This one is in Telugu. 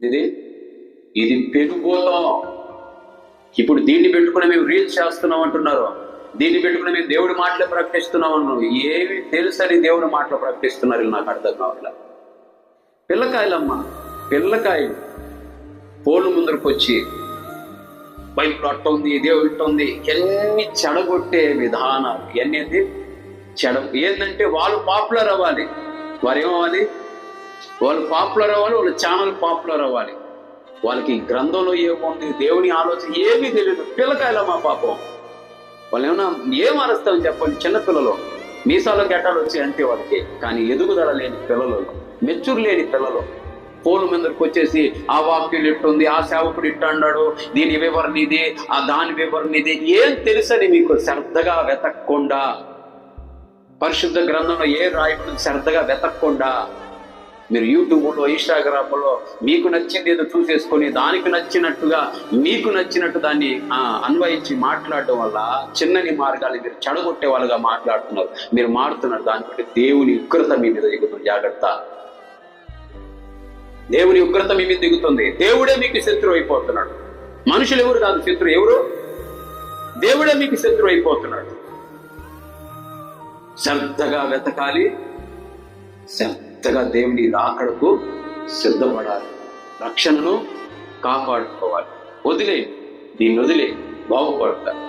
ఇది పెనుభూతం. ఇప్పుడు దీన్ని పెట్టుకుని మేము రీల్స్ చేస్తున్నాం అంటున్నారు, దీన్ని పెట్టుకుని మేము దేవుడి మాటలు ప్రకటిస్తున్నాం అన్నాం. ఏమి తెలుసని దేవుడి మాటలు ప్రకటిస్తున్నారు నాకు అర్థం కావట్లేదు. పిల్లకాయలమ్మ, పిల్లకాయలు ఫోన్ ముందరకు వచ్చి బైబిల్ అట్ట ఉంది, దేవుడు ఇట్ట ఉంది, ఎన్ని చెడగొట్టే విధానాలు ఇవన్నీ ఏంటంటే వాళ్ళు పాపులర్ అవ్వాలి. వారు ఏమవ్వాలి? వాళ్ళు పాపులర్ అవ్వాలి, వాళ్ళ ఛానల్ పాపులర్ అవ్వాలి. వాళ్ళకి గ్రంథంలో ఏముంది, దేవుని ఆలోచన ఏమీ తెలియదు. పిల్లకాయలమ్మా పాపం. వాళ్ళు ఏమన్నా ఏం అరుస్తామని చెప్పండి. చిన్నపిల్లలు మీసాలో గెట్టాలు వచ్చాయి అంటే వాళ్ళకి, కానీ ఎదుగుదల లేని పిల్లలు, మెచ్యూర్ లేని పిల్లలు ఫోన్ మీదకి వచ్చేసి ఆ వాక్యులు ఇట్టుంది, ఆ సేవకుడు ఇట్ట అన్నాడు, దీని వివరణ ఇది, ఆ దాని వివరణ ఇది, ఏం తెలుసని మీకు శ్రద్ధగా వెతకకుండా, పరిశుద్ధ గ్రంథంలో ఏ రాయకుండా శ్రద్ధగా వెతకకుండా మీరు యూట్యూబ్లో, ఇన్స్టాగ్రామ్లో మీకు నచ్చింది ఏదో చూసేసుకొని దానికి నచ్చినట్టుగా మీకు నచ్చినట్టు దాన్ని అన్వయించి మాట్లాడడం వల్ల చిన్నని మార్గాలు మీరు చెడగొట్టే వాళ్ళుగా మాట్లాడుతున్నారు. మీరు మారుతున్నారు. దాన్ని బట్టి దేవుని ఉగ్రత మీ మీద దిగుతుంది. జాగ్రత్త. దేవుని ఉగ్రత మీ మీద దిగుతుంది. దేవుడే మీకు శత్రువు అయిపోతున్నాడు. మనుషులు ఎవరు కాదు శత్రువు. ఎవరు? దేవుడే మీకు శత్రువు అయిపోతున్నాడు. శ్రద్ధగా వెతకాలి, శ్రద్ధగా దేవుని రాకడకు సిద్ధపడాలి, రక్షణను కాపాడుకోవాలి. దీన్ని వదిలే బాగుపడతారు.